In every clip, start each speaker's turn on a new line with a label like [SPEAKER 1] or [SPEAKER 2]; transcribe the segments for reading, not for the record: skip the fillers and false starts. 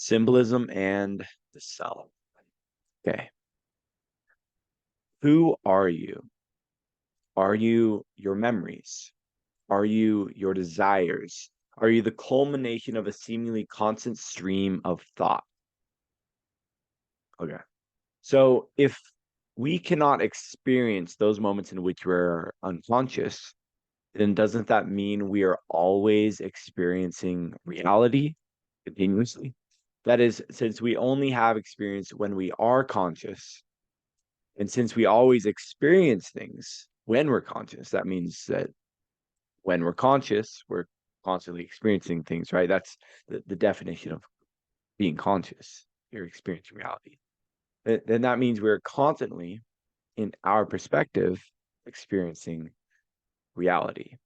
[SPEAKER 1] Symbolism and the self. Okay. Who are you? Are you your memories? Are you your desires? Are you the culmination of a seemingly constant stream of thought? Okay. So if we cannot experience those moments in which we're unconscious, then doesn't that mean we are always experiencing reality continuously? That is, since we only have experience when we are conscious, and since we always experience things when we're conscious, that means that when we're conscious, we're constantly experiencing things, right? That's the definition of being conscious. You're experiencing reality. Then that means we're constantly, in our perspective, experiencing reality.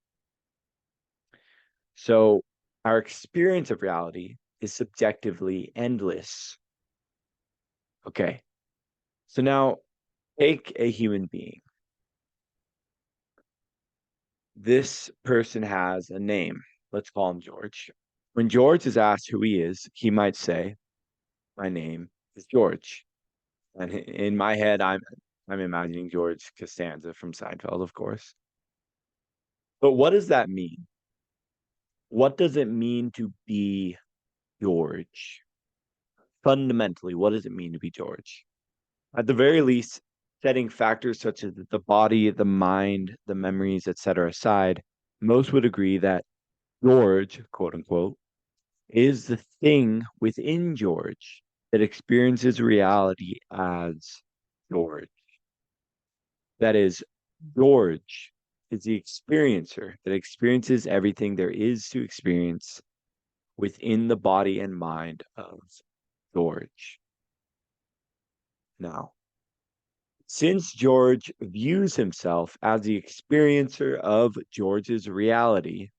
[SPEAKER 1] So our experience of reality is subjectively endless. Okay. So now take a human being. This person has a name. Let's call him George. When George is asked who he is, he might say, "My name is George." And in my head, I'm imagining George Costanza from Seinfeld, of course. But what does that mean? What does it mean to be George? Fundamentally, what does it mean to be George? At the very least, setting factors such as the body, the mind, the memories, etc. aside, most would agree that George, quote unquote, is the thing within George that experiences reality as George. That is, George is the experiencer that experiences everything there is to experience within the body and mind of George. Now, since George views himself as the experiencer of George's reality,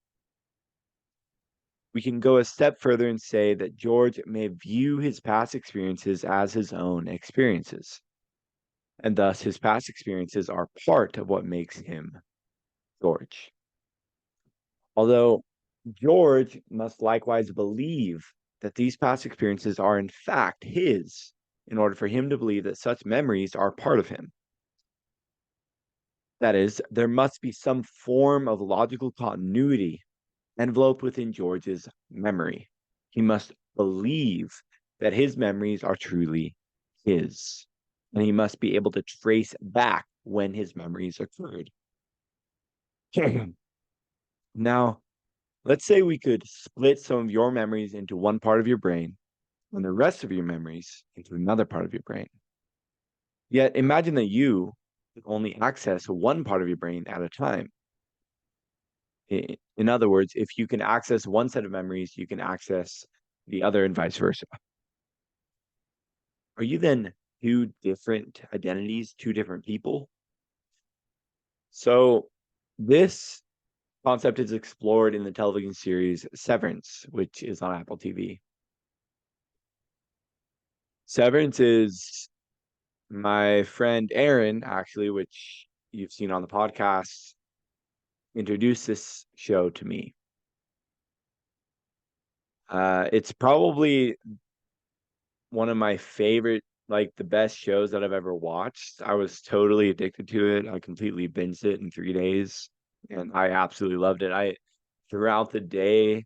[SPEAKER 1] we can go a step further and say that George may view his past experiences as his own experiences, and thus his past experiences are part of what makes him George. Although George must likewise believe that these past experiences are in fact his in order for him to believe that such memories are part of him. That is, there must be some form of logical continuity enveloped within George's memory. He must believe that his memories are truly his, and he must be able to trace back when his memories occurred. Now, let's say we could split some of your memories into one part of your brain and the rest of your memories into another part of your brain. Yet imagine that you could only access one part of your brain at a time. In other words, if you can access one set of memories, you can access the other and vice versa. Are you then two different identities, two different people? So this concept is explored in the television series Severance, which is on Apple TV. Severance is my friend Aaron, actually, which you've seen on the podcast, introduced this show to me. It's probably one of my favorite, like the best shows that I've ever watched. I was totally addicted to it. I completely binged it in 3 days, and I absolutely loved it. I throughout the day,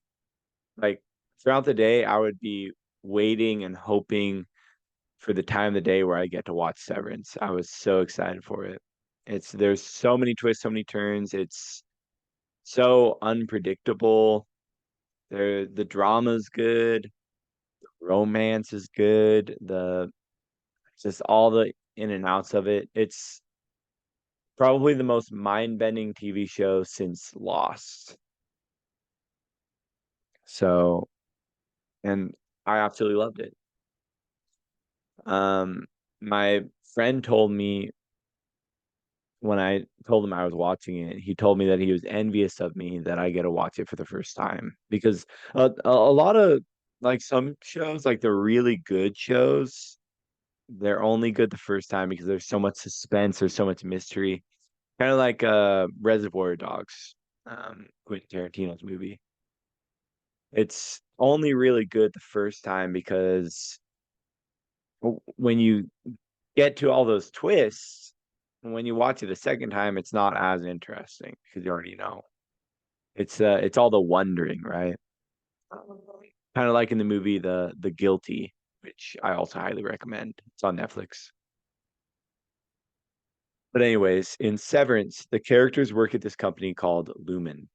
[SPEAKER 1] like throughout the day, I would be waiting and hoping for the time of the day where I get to watch Severance. I was so excited for it. There's so many twists, so many turns. It's so unpredictable. The drama's good, romance is good, the just all the in and outs of it. It's probably the most mind-bending TV show since Lost. So, and I absolutely loved it. My friend told me when I told him I was watching it, he told me that he was envious of me that I get to watch it for the first time because a lot of like some shows, like the really good shows, they're only good the first time because there's so much suspense, there's so much mystery. Kind of like Reservoir Dogs, Quentin Tarantino's movie. It's only really good the first time because when you get to all those twists, when you watch it the second time, it's not as interesting because you already know. It's all the wondering, right? Kind of like in the movie The Guilty, which I also highly recommend. It's on Netflix. But anyways, in Severance, the characters work at this company called Lumen.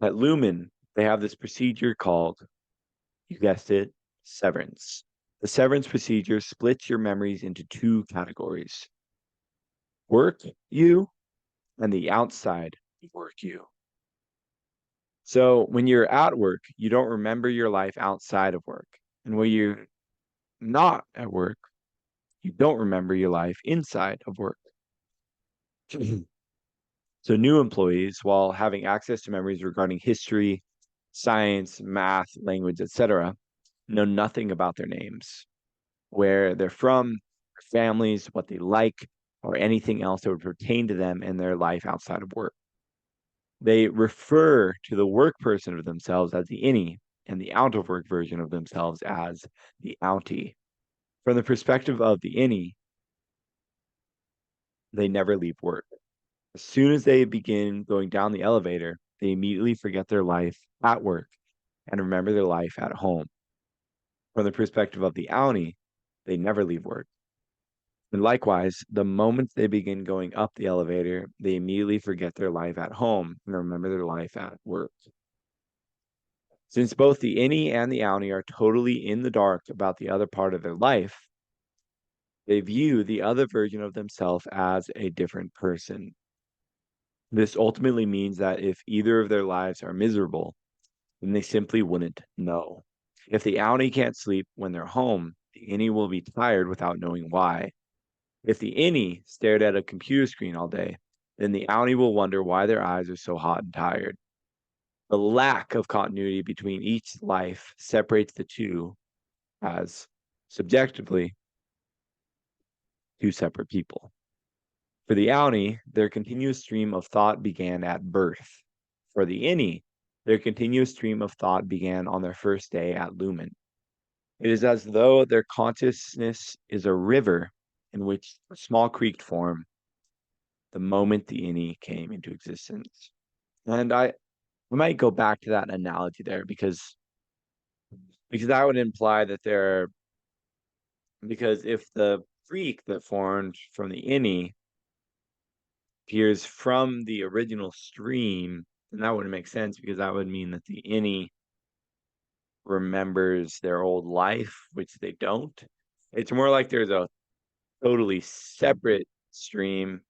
[SPEAKER 1] At Lumen, they have this procedure called, you guessed it, severance. The severance procedure splits your memories into two categories: work you and the outside work you. So when you're at work, you don't remember your life outside of work. And when you're not at work, you don't remember your life inside of work. So new employees, while having access to memories regarding history, science, math, language, etc., know nothing about their names, where they're from, their families, what they like, or anything else that would pertain to them in their life outside of work. They refer to the work person of themselves as the innie and the out of work version of themselves as the outie. From the perspective of the innie, they never leave work. As soon as they begin going down the elevator, they immediately forget their life at work and remember their life at home. From the perspective of the outie, they never leave work. And likewise, the moment they begin going up the elevator, they immediately forget their life at home and remember their life at work. Since both the innie and the outie are totally in the dark about the other part of their life, they view the other version of themselves as a different person. This ultimately means that if either of their lives are miserable, then they simply wouldn't know. If the outie can't sleep when they're home, the innie will be tired without knowing why. If the innie stared at a computer screen all day, then the outie will wonder why their eyes are so hot and tired. The lack of continuity between each life separates the two as, subjectively, two separate people. For the outie, their continuous stream of thought began at birth. For the innie, their continuous stream of thought began on their first day at Lumen. It is as though their consciousness is a river in which a small creek formed the moment the innie came into existence. And I might go back to that analogy there because that would imply that there because if the creek that formed from the innie appears from the original stream, then that wouldn't make sense because that would mean that the innie remembers their old life, which they don't. It's more like there's a totally separate stream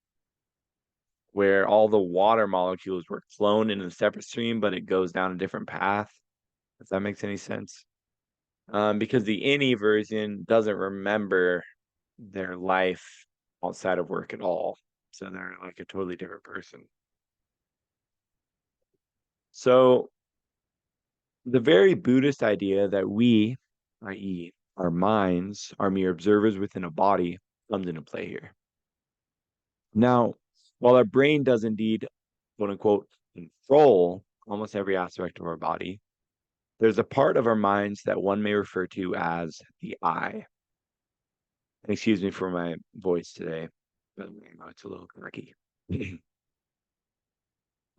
[SPEAKER 1] where all the water molecules were flown in a separate stream, but it goes down a different path. If that makes any sense. Because the innie version doesn't remember their life outside of work at all. So they're like a totally different person. So the very Buddhist idea that we, i.e., our minds, are mere observers within a body comes into play here. Now, while our brain does indeed, quote unquote, control almost every aspect of our body, there's a part of our minds that one may refer to as the I. Excuse me for my voice today, but it's a little quirky.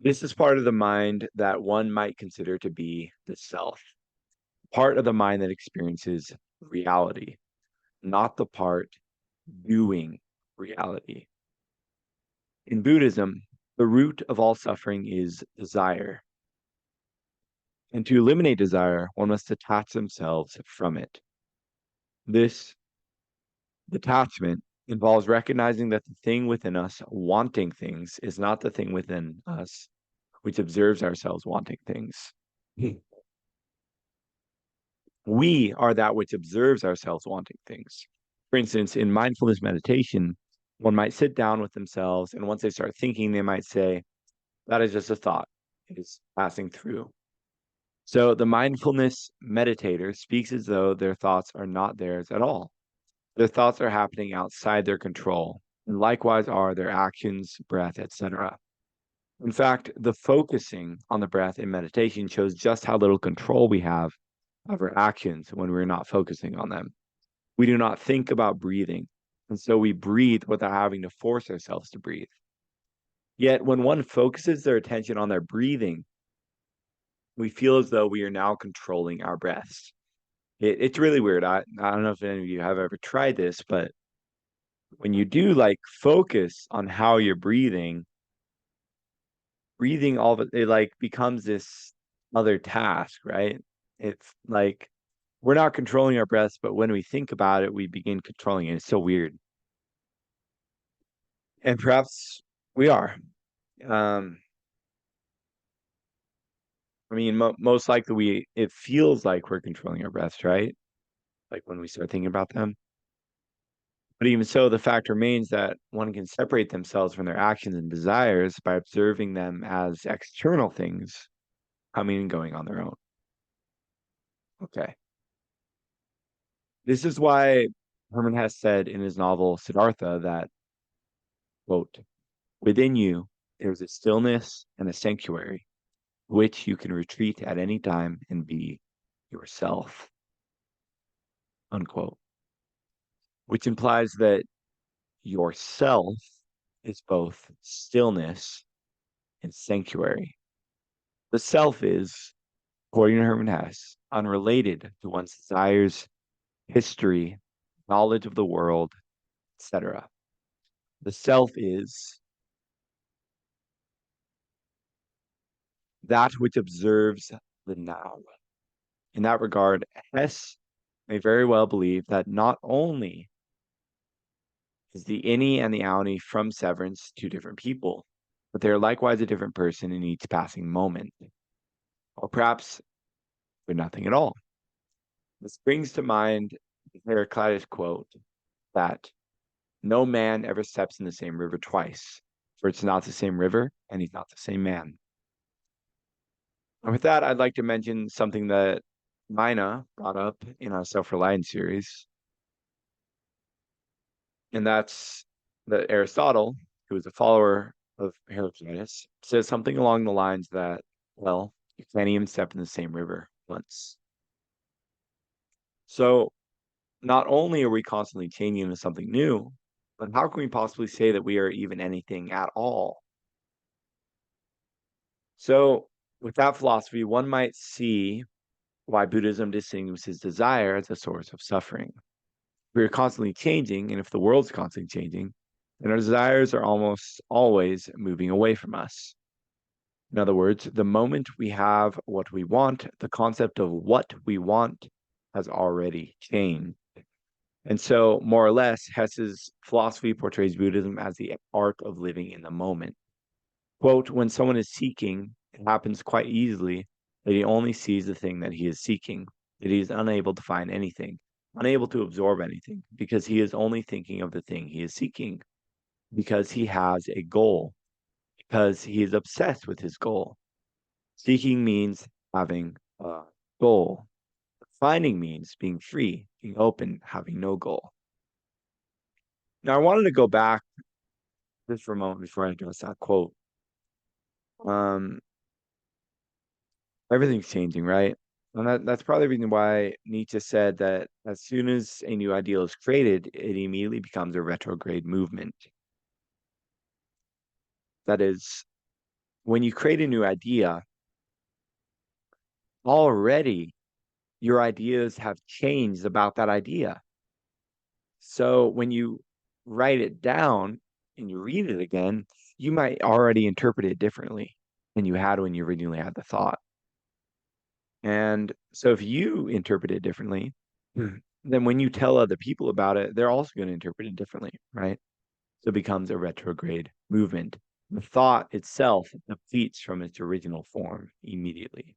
[SPEAKER 1] This is part of the mind that one might consider to be the self, part of the mind that experiences reality, not the part doing reality. In Buddhism, the root of all suffering is desire. And to eliminate desire, one must detach themselves from it. This detachment involves recognizing that the thing within us wanting things is not the thing within us which observes ourselves wanting things. We are that which observes ourselves wanting things. For instance, in mindfulness meditation, one might sit down with themselves, and once they start thinking, they might say, that is just a thought. It is passing through. So the mindfulness meditator speaks as though their thoughts are not theirs at all. Their thoughts are happening outside their control, and likewise are their actions, breath, etc. In fact, the focusing on the breath in meditation shows just how little control we have of our actions when we're not focusing on them. We do not think about breathing, and so we breathe without having to force ourselves to breathe. Yet, when one focuses their attention on their breathing, we feel as though we are now controlling our breaths. It's really weird. I don't know if any of you have ever tried this, but when you do like focus on how you're breathing all of it like becomes this other task, right? It's like we're not controlling our breaths, but when we think about it, we begin controlling it. It's so weird. And perhaps we are. Um, I mean, most likely it feels like we're controlling our breaths, right? Like when we start thinking about them. But even so, the fact remains that one can separate themselves from their actions and desires by observing them as external things coming and going on their own. Okay. This is why Herman Hesse said in his novel Siddhartha that, quote, within you, there's a stillness and a sanctuary, which you can retreat at any time and be yourself, unquote, which implies that yourself is both stillness and sanctuary. The self is, according to Herman Hesse, unrelated to one's desires, history, knowledge of the world, etc. The self is that which observes the now. In that regard, Hess may very well believe that not only is the innie and the outie from Severance two different people, but they are likewise a different person in each passing moment, or perhaps they're nothing at all. This brings to mind Heraclitus' quote that no man ever steps in the same river twice, for it's not the same river and he's not the same man. And with that, I'd like to mention something that Mina brought up in our self-reliance series, and that's that Aristotle, who was a follower of Heraclitus, says something along the lines that, well, you can't even step in the same river once. So not only are we constantly changing into something new, but how can we possibly say that we are even anything at all? So with that philosophy, one might see why Buddhism distinguishes desire as a source of suffering. We're constantly changing, and if the world's constantly changing, then our desires are almost always moving away from us. In other words, the moment we have what we want, the concept of what we want has already changed. And so, more or less, Hess's philosophy portrays Buddhism as the art of living in the moment. Quote, when someone is seeking, it happens quite easily that he only sees the thing that he is seeking, that he is unable to find anything, unable to absorb anything, because he is only thinking of the thing he is seeking, because he has a goal, because he is obsessed with his goal. Seeking means having a goal. Finding means being free, being open, having no goal. Now, I wanted to go back just for a moment before I address that quote. Everything's changing, right? And that's probably the reason why Nietzsche said that as soon as a new ideal is created, it immediately becomes a retrograde movement. That is, when you create a new idea, already your ideas have changed about that idea. So when you write it down and you read it again, you might already interpret it differently than you had when you originally had the thought. And so if you interpret it differently, then when you tell other people about it, they're also going to interpret it differently, right? So it becomes a retrograde movement. The thought itself depletes from its original form immediately.